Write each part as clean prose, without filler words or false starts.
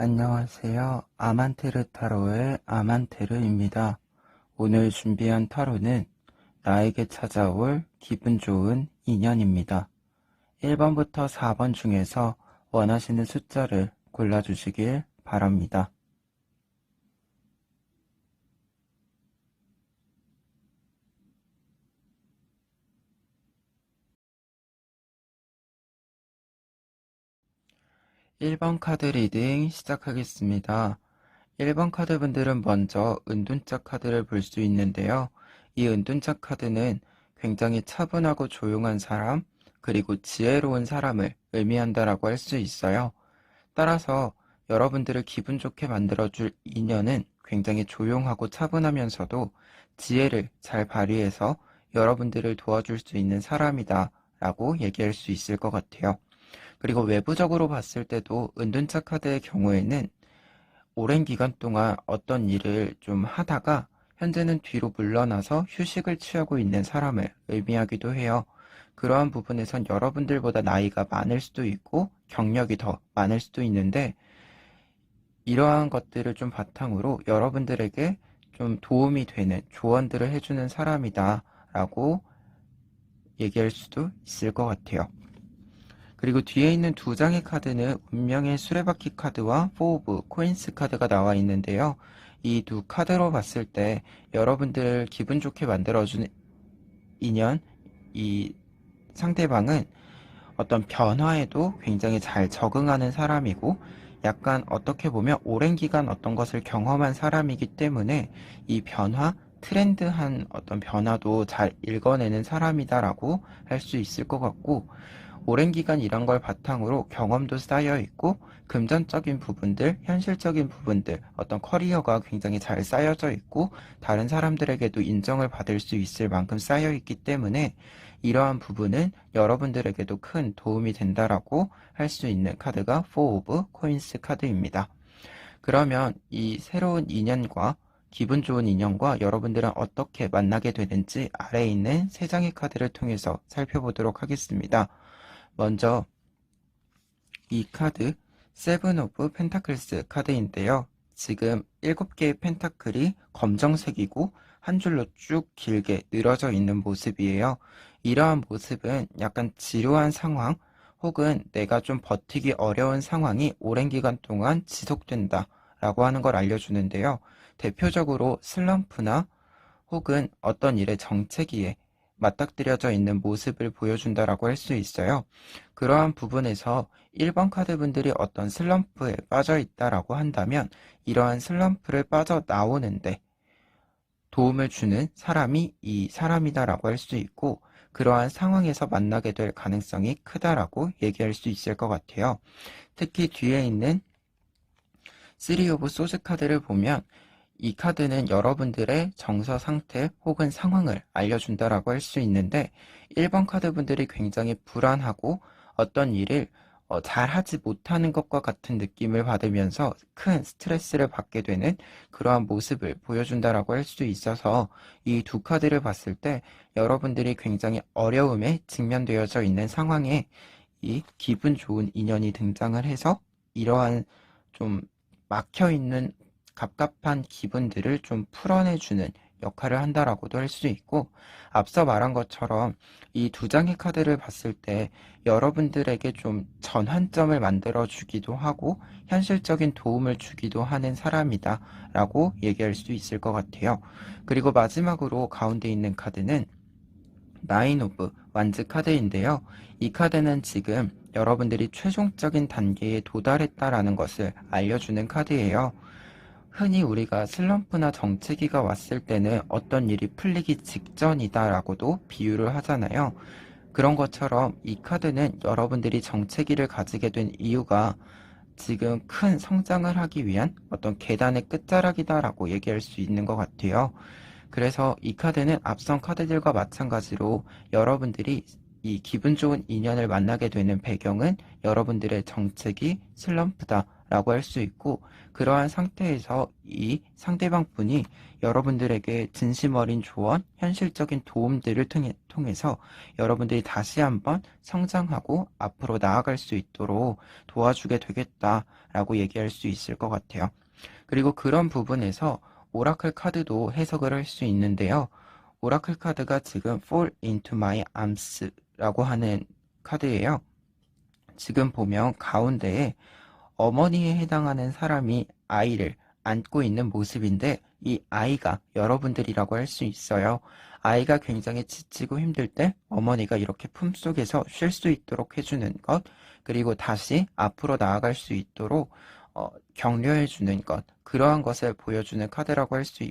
안녕하세요. 아만테르 타로의 아만테르입니다. 오늘 준비한 타로는 나에게 찾아올 기분 좋은 인연입니다. 1번부터 4번 중에서 원하시는 숫자를 골라주시길 바랍니다. 1번 카드 리딩 시작하겠습니다. 1번 카드 분들은 먼저 은둔자 카드를 볼 수 있는데요. 이 은둔자 카드는 굉장히 차분하고 조용한 사람, 그리고 지혜로운 사람을 의미한다라고 할 수 있어요. 따라서 여러분들을 기분 좋게 만들어줄 인연은 굉장히 조용하고 차분하면서도 지혜를 잘 발휘해서 여러분들을 도와줄 수 있는 사람이다 라고 얘기할 수 있을 것 같아요. 그리고 외부적으로 봤을 때도 은둔자 카드의 경우에는 오랜 기간 동안 어떤 일을 좀 하다가 현재는 뒤로 물러나서 휴식을 취하고 있는 사람을 의미하기도 해요. 그러한 부분에선 여러분들보다 나이가 많을 수도 있고 경력이 더 많을 수도 있는데, 이러한 것들을 좀 바탕으로 여러분들에게 좀 도움이 되는 조언들을 해주는 사람이다 라고 얘기할 수도 있을 것 같아요. 그리고 뒤에 있는 두 장의 카드는 운명의 수레바퀴 카드와 4 오브 코인스 카드가 나와 있는데요. 이 두 카드로 봤을 때 여러분들 기분 좋게 만들어주는 인연, 이 상대방은 어떤 변화에도 굉장히 잘 적응하는 사람이고, 약간 어떻게 보면 오랜 기간 어떤 것을 경험한 사람이기 때문에 이 변화, 트렌드한 어떤 변화도 잘 읽어내는 사람이다라고 할 수 있을 것 같고, 오랜 기간 일한 걸 바탕으로 경험도 쌓여 있고, 금전적인 부분들, 현실적인 부분들, 어떤 커리어가 굉장히 잘 쌓여져 있고, 다른 사람들에게도 인정을 받을 수 있을 만큼 쌓여 있기 때문에 이러한 부분은 여러분들에게도 큰 도움이 된다라고 할 수 있는 카드가 4 오브 코인스 카드입니다. 그러면 이 새로운 인연과 기분 좋은 인연과 여러분들은 어떻게 만나게 되는지 아래에 있는 세 장의 카드를 통해서 살펴보도록 하겠습니다. 먼저 이 카드 세븐 오브 펜타클스 카드인데요. 지금 7개의 펜타클이 검정색이고 한 줄로 쭉 길게 늘어져 있는 모습이에요. 이러한 모습은 약간 지루한 상황 혹은 내가 좀 버티기 어려운 상황이 오랜 기간 동안 지속된다 라고 하는 걸 알려주는데요. 대표적으로 슬럼프나 혹은 어떤 일의 정체기에 맞닥뜨려져 있는 모습을 보여준다라고 할 수 있어요. 그러한 부분에서 1번 카드 분들이 어떤 슬럼프에 빠져 있다라고 한다면 이러한 슬럼프를 빠져나오는데 도움을 주는 사람이 이 사람이다라고 할 수 있고, 그러한 상황에서 만나게 될 가능성이 크다라고 얘기할 수 있을 것 같아요. 특히 뒤에 있는 3 오브 소스 카드를 보면 이 카드는 여러분들의 정서 상태 혹은 상황을 알려준다라고 할 수 있는데, 1번 카드 분들이 굉장히 불안하고 어떤 일을 잘하지 못하는 것과 같은 느낌을 받으면서 큰 스트레스를 받게 되는 그러한 모습을 보여준다라고 할 수 있어서 이 두 카드를 봤을 때 여러분들이 굉장히 어려움에 직면되어져 있는 상황에 이 기분 좋은 인연이 등장을 해서 이러한 좀 막혀있는 갑갑한 기분들을 좀 풀어내주는 역할을 한다라고도 할 수 있고, 앞서 말한 것처럼 이 두 장의 카드를 봤을 때 여러분들에게 좀 전환점을 만들어 주기도 하고 현실적인 도움을 주기도 하는 사람이다 라고 얘기할 수 있을 것 같아요. 그리고 마지막으로 가운데 있는 카드는 나인 오브 완즈 카드인데요. 이 카드는 지금 여러분들이 최종적인 단계에 도달했다라는 것을 알려주는 카드예요. 흔히 우리가 슬럼프나 정체기가 왔을 때는 어떤 일이 풀리기 직전이다라고도 비유를 하잖아요. 그런 것처럼 이 카드는 여러분들이 정체기를 가지게 된 이유가 지금 큰 성장을 하기 위한 어떤 계단의 끝자락이다라고 얘기할 수 있는 것 같아요. 그래서 이 카드는 앞선 카드들과 마찬가지로 여러분들이 이 기분 좋은 인연을 만나게 되는 배경은 여러분들의 정체기 슬럼프다 라고 할 수 있고, 그러한 상태에서 이 상대방 분이 여러분들에게 진심 어린 조언, 현실적인 도움들을 통해서 여러분들이 다시 한번 성장하고 앞으로 나아갈 수 있도록 도와주게 되겠다라고 얘기할 수 있을 것 같아요. 그리고 그런 부분에서 오라클 카드도 해석을 할 수 있는데요. 오라클 카드가 지금 Fall into my arms라고 하는 카드예요. 지금 보면 가운데에 어머니에 해당하는 사람이 아이를 안고 있는 모습인데, 이 아이가 여러분들이라고 할 수 있어요. 아이가 굉장히 지치고 힘들 때 어머니가 이렇게 품속에서 쉴 수 있도록 해주는 것, 그리고 다시 앞으로 나아갈 수 있도록 격려해주는 것, 그러한 것을 보여주는 카드라고 할 수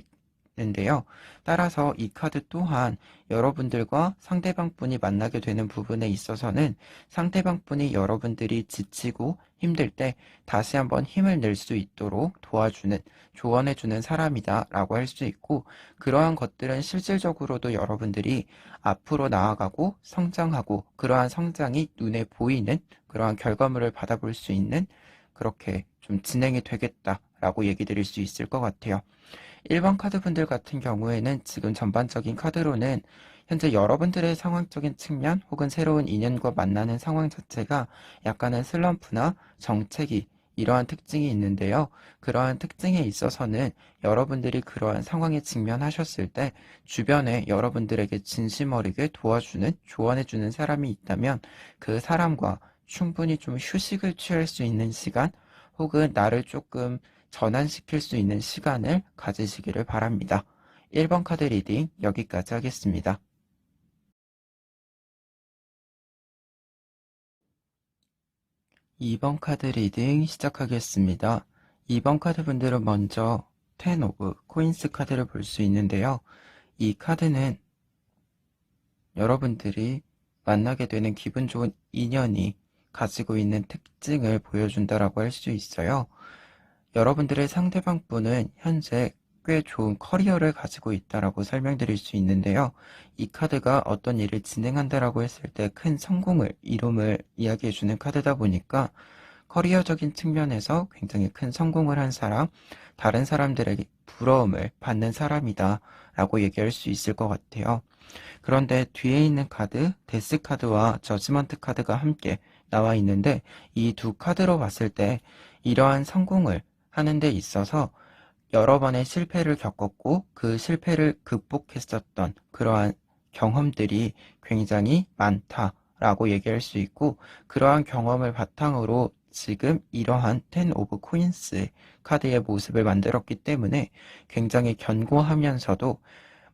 있는데요. 따라서 이 카드 또한 여러분들과 상대방 분이 만나게 되는 부분에 있어서는 상대방 분이 여러분들이 지치고 힘들 때 다시 한번 힘을 낼 수 있도록 도와주는, 조언해주는 사람이다 라고 할 수 있고, 그러한 것들은 실질적으로도 여러분들이 앞으로 나아가고 성장하고 그러한 성장이 눈에 보이는 그러한 결과물을 받아볼 수 있는, 그렇게 좀 진행이 되겠다라고 얘기 드릴 수 있을 것 같아요. 일반 카드분들 같은 경우에는 지금 전반적인 카드로는 현재 여러분들의 상황적인 측면 혹은 새로운 인연과 만나는 상황 자체가 약간의 슬럼프나 정체기, 이러한 특징이 있는데요. 그러한 특징에 있어서는 여러분들이 그러한 상황에 직면하셨을 때 주변에 여러분들에게 진심 어리게 도와주는, 조언해주는 사람이 있다면 그 사람과 충분히 좀 휴식을 취할 수 있는 시간, 혹은 나를 조금 전환시킬 수 있는 시간을 가지시기를 바랍니다. 1번 카드 리딩 여기까지 하겠습니다. 2번 카드 리딩 시작하겠습니다. 2번 카드 분들은 먼저 10 오브 코인스 카드를 볼 수 있는데요. 이 카드는 여러분들이 만나게 되는 기분 좋은 인연이 가지고 있는 특징을 보여준다라고 할 수 있어요. 여러분들의 상대방 분은 현재 꽤 좋은 커리어를 가지고 있다라고 설명드릴 수 있는데요. 이 카드가 어떤 일을 진행한다라고 했을 때 큰 성공을, 이룸을 이야기해주는 카드다 보니까 커리어적인 측면에서 굉장히 큰 성공을 한 사람, 다른 사람들에게 부러움을 받는 사람이다 라고 얘기할 수 있을 것 같아요. 그런데 뒤에 있는 카드, 데스 카드와 저지먼트 카드가 함께 나와 있는데, 이 두 카드로 봤을 때 이러한 성공을 하는 데 있어서 여러 번의 실패를 겪었고 그 실패를 극복했었던 그러한 경험들이 굉장히 많다라고 얘기할 수 있고, 그러한 경험을 바탕으로 지금 이러한 10 오브 코인스 카드의 모습을 만들었기 때문에 굉장히 견고하면서도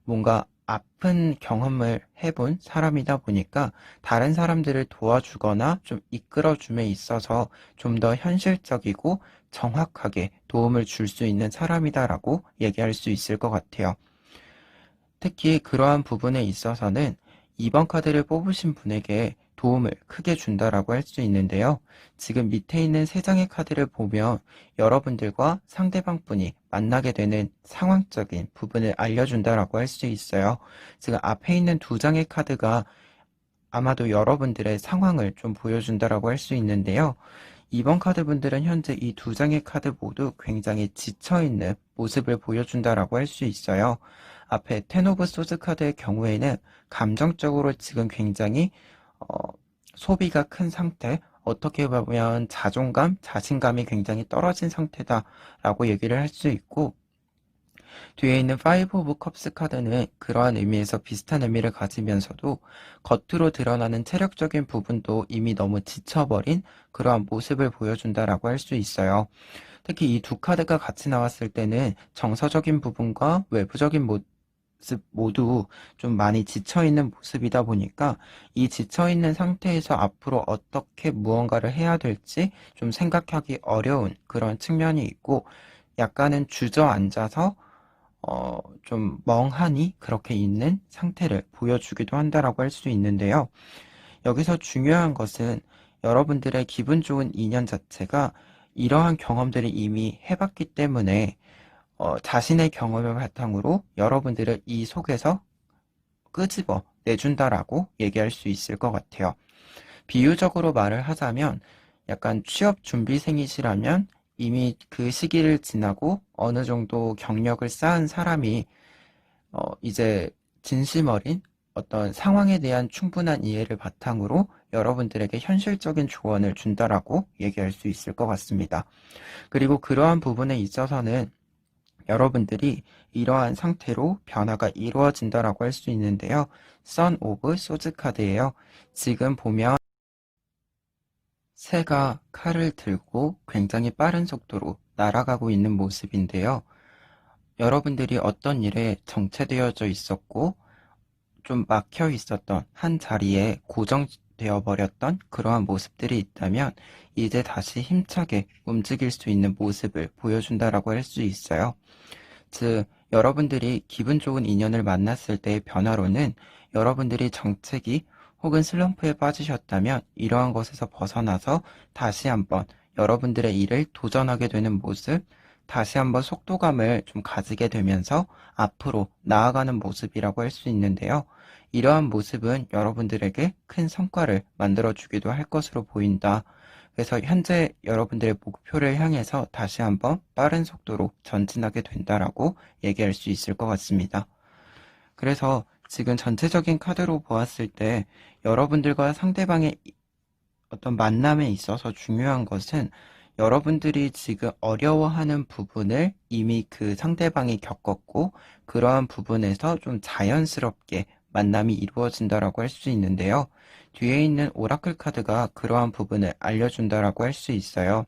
뭔가 아픈 경험을 해본 사람이다 보니까 다른 사람들을 도와주거나 좀 이끌어줌에 있어서 좀 더 현실적이고 정확하게 도움을 줄 수 있는 사람이다라고 얘기할 수 있을 것 같아요. 특히 그러한 부분에 있어서는 2번 카드를 뽑으신 분에게 도움을 크게 준다라고 할 수 있는데요. 지금 밑에 있는 3장의 카드를 보면 여러분들과 상대방 분이 만나게 되는 상황적인 부분을 알려준다라고 할 수 있어요. 지금 앞에 있는 2장의 카드가 아마도 여러분들의 상황을 좀 보여준다라고 할 수 있는데요. 2번 카드 분들은 현재 이 2장의 카드 모두 굉장히 지쳐있는 모습을 보여준다라고 할 수 있어요. 앞에 10 오브 소드 카드의 경우에는 감정적으로 지금 굉장히 소비가 큰 상태, 어떻게 보면 자존감, 자신감이 굉장히 떨어진 상태다라고 얘기를 할 수 있고, 뒤에 있는 5 오브 컵스 카드는 그러한 의미에서 비슷한 의미를 가지면서도 겉으로 드러나는 체력적인 부분도 이미 너무 지쳐버린 그러한 모습을 보여준다라고 할 수 있어요. 특히 이 두 카드가 같이 나왔을 때는 정서적인 부분과 외부적인 모습 모두 좀 많이 지쳐있는 모습이다 보니까 이 지쳐있는 상태에서 앞으로 어떻게 무언가를 해야 될지 좀 생각하기 어려운 그런 측면이 있고, 약간은 주저앉아서 좀 멍하니 그렇게 있는 상태를 보여주기도 한다라고 할 수 있는데요. 여기서 중요한 것은 여러분들의 기분 좋은 인연 자체가 이러한 경험들을 이미 해봤기 때문에 자신의 경험을 바탕으로 여러분들을 이 속에서 끄집어 내준다라고 얘기할 수 있을 것 같아요. 비유적으로 말을 하자면 약간 취업 준비생이시라면 이미 그 시기를 지나고 어느 정도 경력을 쌓은 사람이 이제 진심 어린 어떤 상황에 대한 충분한 이해를 바탕으로 여러분들에게 현실적인 조언을 준다라고 얘기할 수 있을 것 같습니다. 그리고 그러한 부분에 있어서는 여러분들이 이러한 상태로 변화가 이루어진다라고 할 수 있는데요. 선 오브 소즈 카드예요. 지금 보면 새가 칼을 들고 굉장히 빠른 속도로 날아가고 있는 모습인데요. 여러분들이 어떤 일에 정체되어져 있었고 좀 막혀 있었던 한 자리에 고정되어 버렸던 그러한 모습들이 있다면 이제 다시 힘차게 움직일 수 있는 모습을 보여준다라고 할 수 있어요. 즉, 여러분들이 기분 좋은 인연을 만났을 때의 변화로는 여러분들이 정체기 혹은 슬럼프에 빠지셨다면 이러한 것에서 벗어나서 다시 한번 여러분들의 일을 도전하게 되는 모습, 다시 한번 속도감을 좀 가지게 되면서 앞으로 나아가는 모습이라고 할 수 있는데요. 이러한 모습은 여러분들에게 큰 성과를 만들어주기도 할 것으로 보인다. 그래서 현재 여러분들의 목표를 향해서 다시 한번 빠른 속도로 전진하게 된다라고 얘기할 수 있을 것 같습니다. 그래서 지금 전체적인 카드로 보았을 때 여러분들과 상대방의 어떤 만남에 있어서 중요한 것은 여러분들이 지금 어려워하는 부분을 이미 그 상대방이 겪었고 그러한 부분에서 좀 자연스럽게 만남이 이루어진다라고 할 수 있는데요. 뒤에 있는 오라클 카드가 그러한 부분을 알려준다라고 할 수 있어요.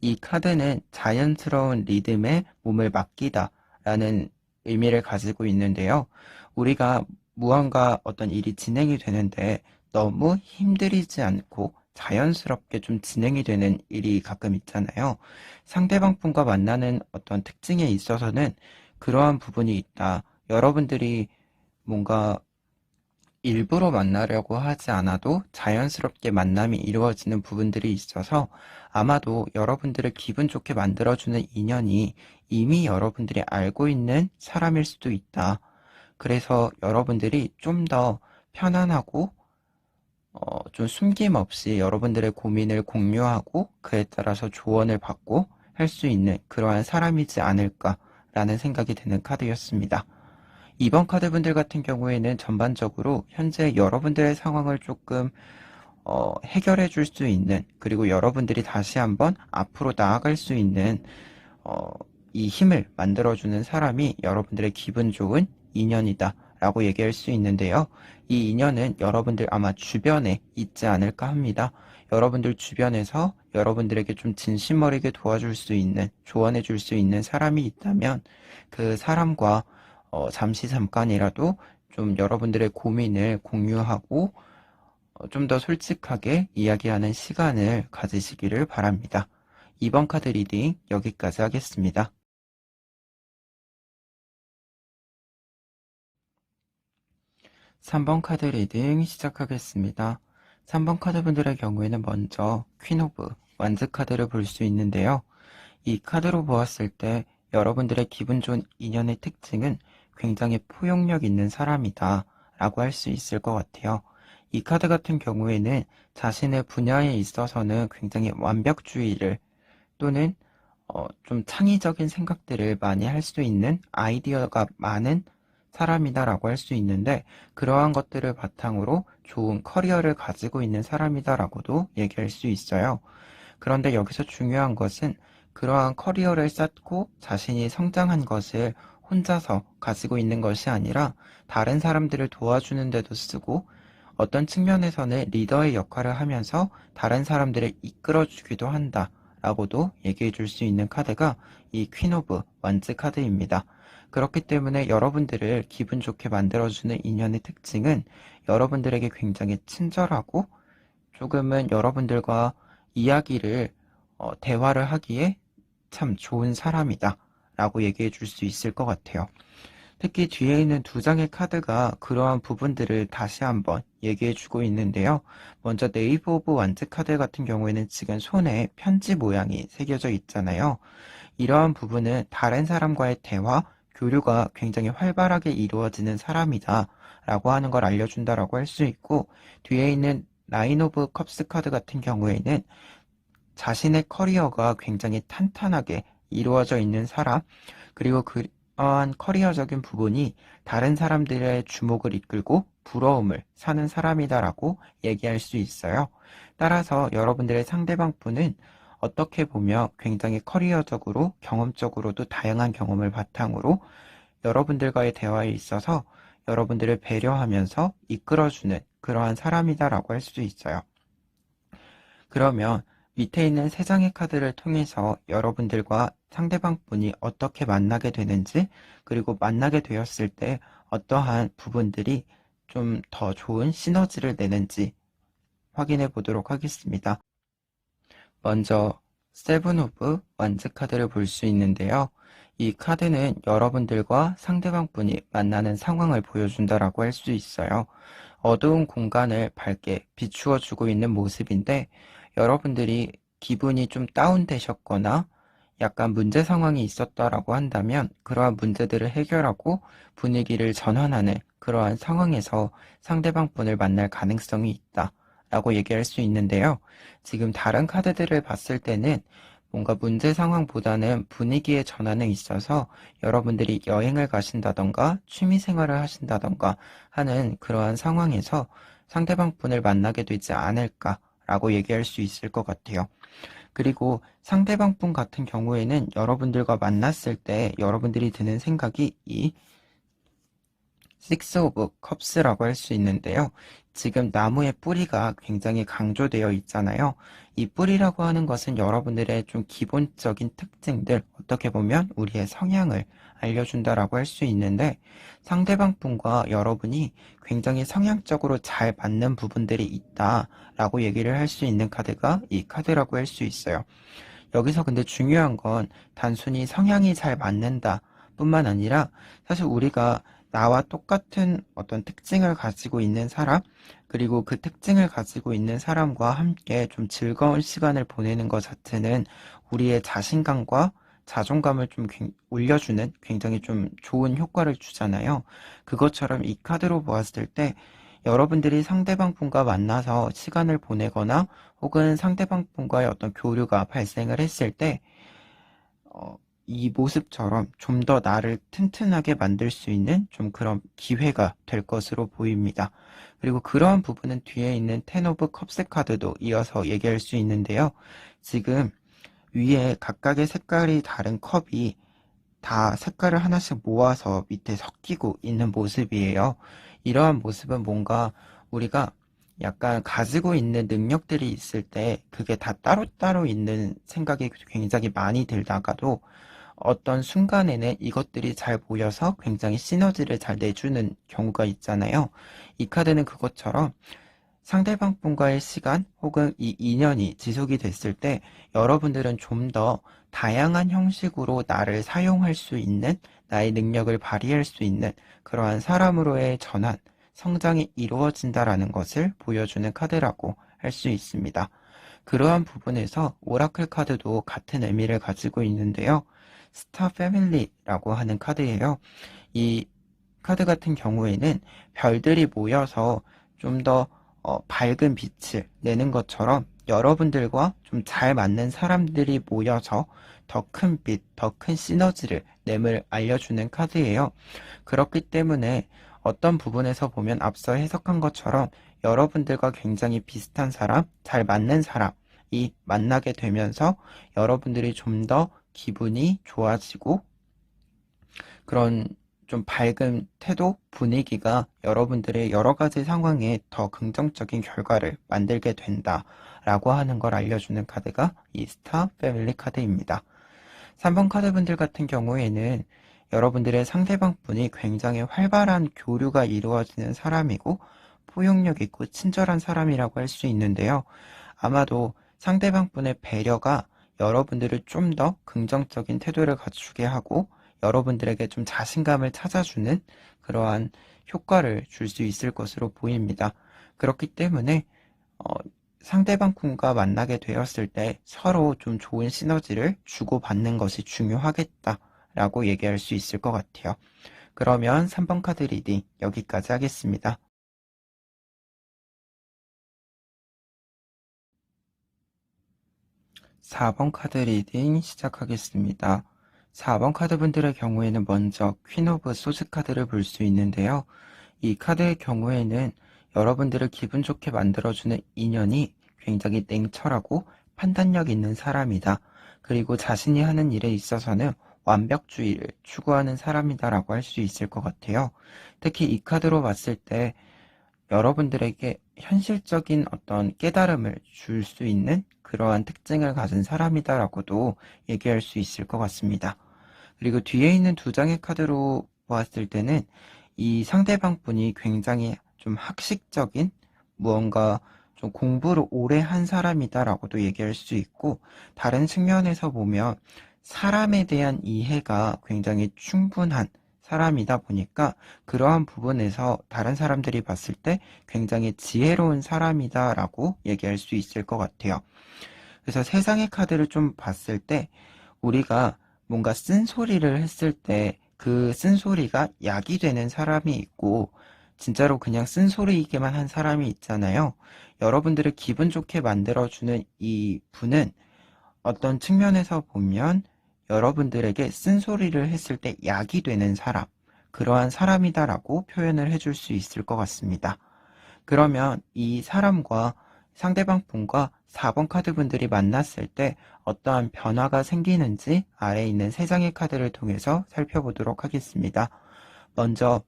이 카드는 자연스러운 리듬에 몸을 맡기다 라는 의미를 가지고 있는데요. 우리가 무언가 어떤 일이 진행이 되는데 너무 힘들이지 않고 자연스럽게 좀 진행이 되는 일이 가끔 있잖아요. 상대방 분과 만나는 어떤 특징에 있어서는 그러한 부분이 있다. 여러분들이 뭔가 일부러 만나려고 하지 않아도 자연스럽게 만남이 이루어지는 부분들이 있어서 아마도 여러분들을 기분 좋게 만들어주는 인연이 이미 여러분들이 알고 있는 사람일 수도 있다. 그래서 여러분들이 좀 더 편안하고 좀 숨김없이 여러분들의 고민을 공유하고 그에 따라서 조언을 받고 할 수 있는 그러한 사람이지 않을까라는 생각이 드는 카드였습니다. 이번 카드분들 같은 경우에는 전반적으로 현재 여러분들의 상황을 조금 해결해 줄 수 있는, 그리고 여러분들이 다시 한번 앞으로 나아갈 수 있는 어, 이 힘을 만들어주는 사람이 여러분들의 기분 좋은 인연이다 라고 얘기할 수 있는데요. 이 인연은 여러분들 아마 주변에 있지 않을까 합니다. 여러분들 주변에서 여러분들에게 좀 진심 어리게 도와줄 수 있는, 조언해 줄 수 있는 사람이 있다면 그 사람과 잠깐이라도 좀 여러분들의 고민을 공유하고 좀 더 솔직하게 이야기하는 시간을 가지시기를 바랍니다. 이번 카드 리딩 여기까지 하겠습니다. 3번 카드 리딩 시작하겠습니다. 3번 카드분들의 경우에는 먼저 퀸 오브 완즈 카드를 볼 수 있는데요. 이 카드로 보았을 때 여러분들의 기분 좋은 인연의 특징은 굉장히 포용력 있는 사람이다 라고 할 수 있을 것 같아요. 이 카드 같은 경우에는 자신의 분야에 있어서는 굉장히 완벽주의를 또는 좀 창의적인 생각들을 많이 할 수 있는 아이디어가 많은 사람이다라고 할 수 있는데 그러한 것들을 바탕으로 좋은 커리어를 가지고 있는 사람이다라고도 얘기할 수 있어요. 그런데 여기서 중요한 것은 그러한 커리어를 쌓고 자신이 성장한 것을 혼자서 가지고 있는 것이 아니라 다른 사람들을 도와주는 데도 쓰고 어떤 측면에서는 리더의 역할을 하면서 다른 사람들을 이끌어주기도 한다 라고도 얘기해 줄 수 있는 카드가 이 퀸 오브 완즈 카드입니다. 그렇기 때문에 여러분들을 기분 좋게 만들어주는 인연의 특징은 여러분들에게 굉장히 친절하고 조금은 여러분들과 이야기를 대화를 하기에 참 좋은 사람이다 라고 얘기해 줄 수 있을 것 같아요. 특히 뒤에 있는 두 장의 카드가 그러한 부분들을 다시 한번 얘기해 주고 있는데요. 먼저 네이브 오브 완즈 카드 같은 경우에는 지금 손에 편지 모양이 새겨져 있잖아요. 이러한 부분은 다른 사람과의 대화, 교류가 굉장히 활발하게 이루어지는 사람이다 라고 하는 걸 알려준다라고 할 수 있고 뒤에 있는 나인 오브 컵스 카드 같은 경우에는 자신의 커리어가 굉장히 탄탄하게 이루어져 있는 사람, 그리고 그러한 커리어적인 부분이 다른 사람들의 주목을 이끌고 부러움을 사는 사람이다라고 얘기할 수 있어요. 따라서 여러분들의 상대방 분은 어떻게 보면 굉장히 커리어적으로 경험적으로도 다양한 경험을 바탕으로 여러분들과의 대화에 있어서 여러분들을 배려하면서 이끌어주는 그러한 사람이다라고 할 수 있어요. 그러면 밑에 있는 세 장의 카드를 통해서 여러분들과 상대방 분이 어떻게 만나게 되는지, 그리고 만나게 되었을 때 어떠한 부분들이 좀 더 좋은 시너지를 내는지 확인해 보도록 하겠습니다. 먼저 세븐 오브 완즈 카드를 볼 수 있는데요. 이 카드는 여러분들과 상대방 분이 만나는 상황을 보여준다라고 할 수 있어요. 어두운 공간을 밝게 비추어 주고 있는 모습인데, 여러분들이 기분이 좀 다운되셨거나 약간 문제 상황이 있었다라고 한다면 그러한 문제들을 해결하고 분위기를 전환하는 그러한 상황에서 상대방 분을 만날 가능성이 있다 라고 얘기할 수 있는데요. 지금 다른 카드들을 봤을 때는 뭔가 문제 상황보다는 분위기의 전환에 있어서 여러분들이 여행을 가신다던가 취미 생활을 하신다던가 하는 그러한 상황에서 상대방 분을 만나게 되지 않을까라고 얘기할 수 있을 것 같아요. 그리고 상대방 분 같은 경우에는 여러분들과 만났을 때 여러분들이 드는 생각이 이 식스 오브 컵스라고 할 수 있는데요. 지금 나무의 뿌리가 굉장히 강조되어 있잖아요. 이 뿌리라고 하는 것은 여러분들의 좀 기본적인 특징들, 어떻게 보면 우리의 성향을 알려준다라고 할 수 있는데, 상대방 분과 여러분이 굉장히 성향적으로 잘 맞는 부분들이 있다라고 얘기를 할 수 있는 카드가 이 카드라고 할 수 있어요. 여기서 근데 중요한 건 단순히 성향이 잘 맞는다 뿐만 아니라, 사실 우리가 나와 똑같은 어떤 특징을 가지고 있는 사람, 그리고 그 특징을 가지고 있는 사람과 함께 좀 즐거운 시간을 보내는 것 자체는 우리의 자신감과 자존감을 좀 올려주는 굉장히 좀 좋은 효과를 주잖아요. 그것처럼 이 카드로 보았을 때 여러분들이 상대방 분과 만나서 시간을 보내거나 혹은 상대방 분과의 어떤 교류가 발생을 했을 때 이 모습처럼 좀 더 나를 튼튼하게 만들 수 있는 좀 그런 기회가 될 것으로 보입니다. 그리고 그러한 부분은 뒤에 있는 텐 오브 컵스 카드도 이어서 얘기할 수 있는데요. 지금 위에 각각의 색깔이 다른 컵이 다 색깔을 하나씩 모아서 밑에 섞이고 있는 모습이에요. 이러한 모습은 뭔가 우리가 약간 가지고 있는 능력들이 있을 때 그게 다 따로따로 있는 생각이 굉장히 많이 들다가도 어떤 순간에는 이것들이 잘 모여서 굉장히 시너지를 잘 내주는 경우가 있잖아요. 이 카드는 그것처럼 상대방 분과의 시간 혹은 이 인연이 지속이 됐을 때 여러분들은 좀 더 다양한 형식으로 나를 사용할 수 있는, 나의 능력을 발휘할 수 있는 그러한 사람으로의 전환, 성장이 이루어진다라는 것을 보여주는 카드라고 할 수 있습니다. 그러한 부분에서 오라클 카드도 같은 의미를 가지고 있는데요. 스타 패밀리라고 하는 카드예요. 이 카드 같은 경우에는 별들이 모여서 좀 더 밝은 빛을 내는 것처럼 여러분들과 좀 잘 맞는 사람들이 모여서 더 큰 빛, 더 큰 시너지를 nem을 알려주는 카드예요. 그렇기 때문에 어떤 부분에서 보면 앞서 해석한 것처럼 여러분들과 굉장히 비슷한 사람, 잘 맞는 사람이 만나게 되면서 여러분들이 좀 더 기분이 좋아지고 그런 좀 밝은 태도, 분위기가 여러분들의 여러 가지 상황에 더 긍정적인 결과를 만들게 된다라고 하는 걸 알려주는 카드가 이 스타 패밀리 카드입니다. 3번 카드분들 같은 경우에는 여러분들의 상대방 분이 굉장히 활발한 교류가 이루어지는 사람이고 포용력 있고 친절한 사람이라고 할 수 있는데요. 아마도 상대방 분의 배려가 여러분들을 좀 더 긍정적인 태도를 갖추게 하고 여러분들에게 좀 자신감을 찾아주는 그러한 효과를 줄 수 있을 것으로 보입니다. 그렇기 때문에 어, 상대방 분과 만나게 되었을 때 서로 좀 좋은 시너지를 주고받는 것이 중요하겠다라고 얘기할 수 있을 것 같아요. 그러면 3번 카드 리딩 여기까지 하겠습니다. 4번 카드 리딩 시작하겠습니다. 4번 카드 분들의 경우에는 먼저 퀸 오브 소즈 카드를 볼 수 있는데요. 이 카드의 경우에는 여러분들을 기분 좋게 만들어주는 인연이 굉장히 냉철하고 판단력 있는 사람이다. 그리고 자신이 하는 일에 있어서는 완벽주의를 추구하는 사람이다라고 할 수 있을 것 같아요. 특히 이 카드로 봤을 때 여러분들에게 현실적인 어떤 깨달음을 줄 수 있는 그러한 특징을 가진 사람이다라고도 얘기할 수 있을 것 같습니다. 그리고 뒤에 있는 두 장의 카드로 보았을 때는 이 상대방 분이 굉장히 좀 학식적인 무언가 좀 공부를 오래 한 사람이다라고도 얘기할 수 있고, 다른 측면에서 보면 사람에 대한 이해가 굉장히 충분한 사람이다 보니까 그러한 부분에서 다른 사람들이 봤을 때 굉장히 지혜로운 사람이다라고 얘기할 수 있을 것 같아요. 그래서 세상의 카드를 좀 봤을 때 우리가 뭔가 쓴소리를 했을 때 그 쓴소리가 약이 되는 사람이 있고, 진짜로 그냥 쓴소리이기만 한 사람이 있잖아요. 여러분들을 기분 좋게 만들어주는 이 분은 어떤 측면에서 보면 여러분들에게 쓴소리를 했을 때 약이 되는 사람, 그러한 사람이다라고 표현을 해줄 수 있을 것 같습니다. 그러면 이 사람과 상대방 분과 4번 카드 분들이 만났을 때 어떠한 변화가 생기는지 아래에 있는 세 장의 카드를 통해서 살펴보도록 하겠습니다. 먼저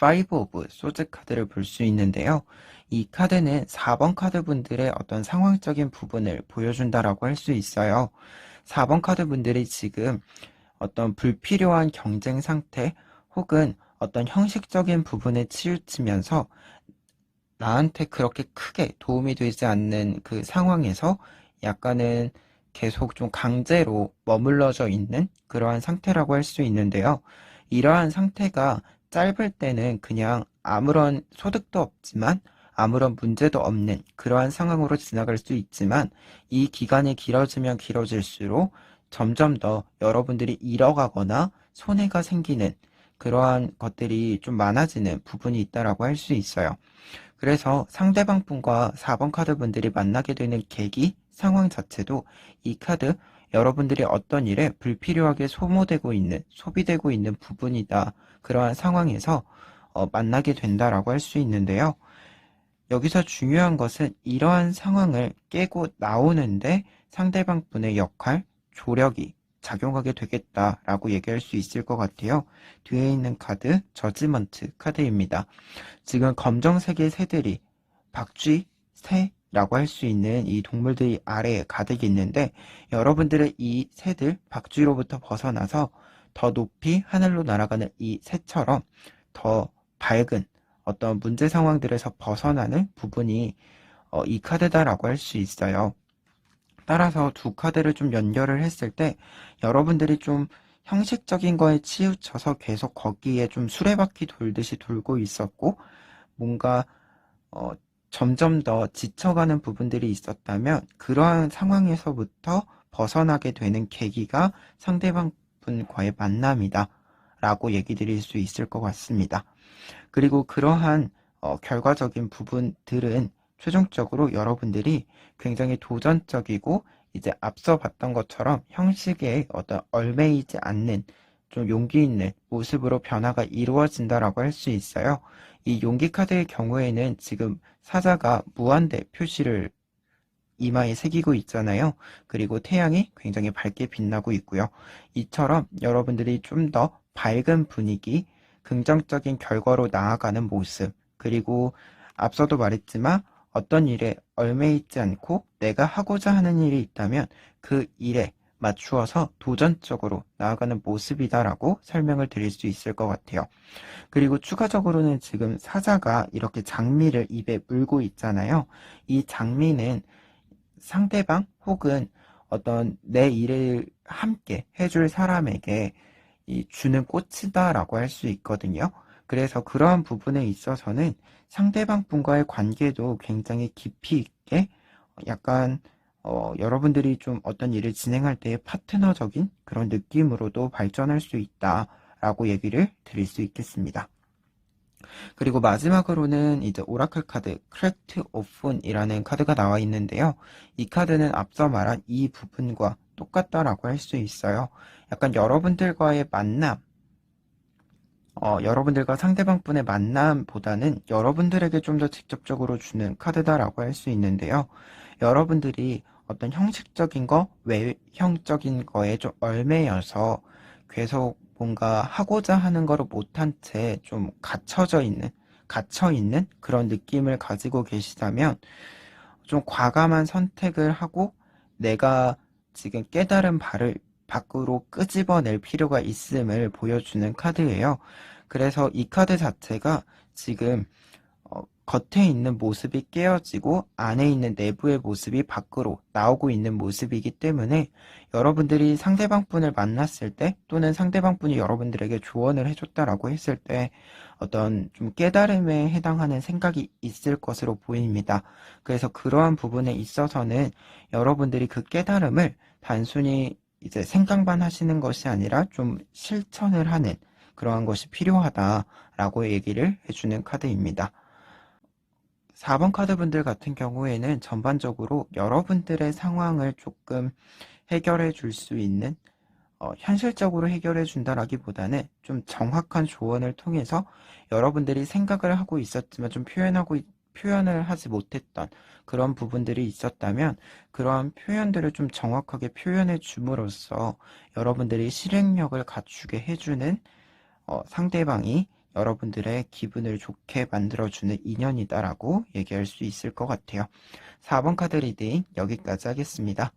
5 오브 소즈 카드를 볼 수 있는데요. 이 카드는 4번 카드 분들의 어떤 상황적인 부분을 보여준다라고 할 수 있어요. 4번 카드 분들이 지금 어떤 불필요한 경쟁 상태 혹은 어떤 형식적인 부분에 치우치면서 나한테 그렇게 크게 도움이 되지 않는 그 상황에서 약간은 계속 좀 강제로 머물러져 있는 그러한 상태라고 할 수 있는데요. 이러한 상태가 짧을 때는 그냥 아무런 소득도 없지만 아무런 문제도 없는 그러한 상황으로 지나갈 수 있지만, 이 기간이 길어지면 길어질수록 점점 더 여러분들이 잃어가거나 손해가 생기는 그러한 것들이 좀 많아지는 부분이 있다라고 할 수 있어요. 그래서 상대방 분과 4번 카드 분들이 만나게 되는 계기, 상황 자체도 이 카드 여러분들이 어떤 일에 불필요하게 소모되고 있는, 소비되고 있는 부분이다. 그러한 상황에서 만나게 된다라고 할 수 있는데요. 여기서 중요한 것은 이러한 상황을 깨고 나오는데 상대방 분의 역할, 조력이 작용하게 되겠다라고 얘기할 수 있을 것 같아요. 뒤에 있는 카드, 저지먼트 카드입니다. 지금 검정색의 새들이 박쥐, 새라고 할 수 있는 이 동물들이 아래에 가득 있는데, 여러분들은 이 새들, 박쥐로부터 벗어나서 더 높이 하늘로 날아가는 이 새처럼 더 밝은 어떤 문제 상황들에서 벗어나는 부분이 이 카드다라고 할 수 있어요. 따라서 두 카드를 좀 연결을 했을 때 여러분들이 좀 형식적인 거에 치우쳐서 계속 거기에 좀 수레바퀴 돌듯이 돌고 있었고, 뭔가 어, 점점 더 지쳐가는 부분들이 있었다면 그러한 상황에서부터 벗어나게 되는 계기가 상대방 분과의 만남이다 라고 얘기 드릴 수 있을 것 같습니다. 그리고 그러한 결과적인 부분들은 최종적으로 여러분들이 굉장히 도전적이고 이제 앞서 봤던 것처럼 형식에 어떤 얽매이지 않는 좀 용기 있는 모습으로 변화가 이루어진다라고 할 수 있어요. 이 용기 카드의 경우에는 지금 사자가 무한대 표시를 이마에 새기고 있잖아요. 그리고 태양이 굉장히 밝게 빛나고 있고요. 이처럼 여러분들이 좀 더 밝은 분위기, 긍정적인 결과로 나아가는 모습, 그리고 앞서도 말했지만 어떤 일에 얽매이지 않고 내가 하고자 하는 일이 있다면 그 일에 맞추어서 도전적으로 나아가는 모습이다라고 설명을 드릴 수 있을 것 같아요. 그리고 추가적으로는 지금 사자가 이렇게 장미를 입에 물고 있잖아요. 이 장미는 상대방 혹은 어떤 내 일을 함께 해줄 사람에게 주는 꽃이다라고 할 수 있거든요. 그래서 그러한 부분에 있어서는 상대방 분과의 관계도 굉장히 깊이 있게 약간 여러분들이 좀 어떤 일을 진행할 때 파트너적인 그런 느낌으로도 발전할 수 있다라고 얘기를 드릴 수 있겠습니다. 그리고 마지막으로는 이제 오라클 카드 크랙트 오픈이라는 카드가 나와 있는데요. 이 카드는 앞서 말한 이 부분과 똑같다라고 할 수 있어요. 약간 여러분들과의 만남, 여러분들과 상대방 분의 만남보다는 여러분들에게 좀 더 직접적으로 주는 카드다라고 할 수 있는데요. 여러분들이 어떤 형식적인 거, 외형적인 거에 좀 얽매여서 계속 뭔가 하고자 하는 거를 못한 채 좀 갇혀 있는 그런 느낌을 가지고 계시다면 좀 과감한 선택을 하고 내가 지금 깨달은 바를 밖으로 끄집어낼 필요가 있음을 보여주는 카드예요. 그래서 이 카드 자체가 지금 겉에 있는 모습이 깨어지고 안에 있는 내부의 모습이 밖으로 나오고 있는 모습이기 때문에 여러분들이 상대방 분을 만났을 때 또는 상대방 분이 여러분들에게 조언을 해줬다라고 했을 때 어떤 좀 깨달음에 해당하는 생각이 있을 것으로 보입니다. 그래서 그러한 부분에 있어서는 여러분들이 그 깨달음을 단순히 이제 생각만 하시는 것이 아니라 좀 실천을 하는 그러한 것이 필요하다라고 얘기를 해주는 카드입니다. 4번 카드분들 같은 경우에는 전반적으로 여러분들의 상황을 조금 해결해 줄 수 있는, 현실적으로 해결해 준다라기보다는 좀 정확한 조언을 통해서 여러분들이 생각을 하고 있었지만 좀 표현을 하지 못했던 그런 부분들이 있었다면 그러한 표현들을 좀 정확하게 표현해 줌으로써 여러분들이 실행력을 갖추게 해주는 상대방이 여러분들의 기분을 좋게 만들어주는 인연이다라고 얘기할 수 있을 것 같아요. 4번 카드 리딩 여기까지 하겠습니다.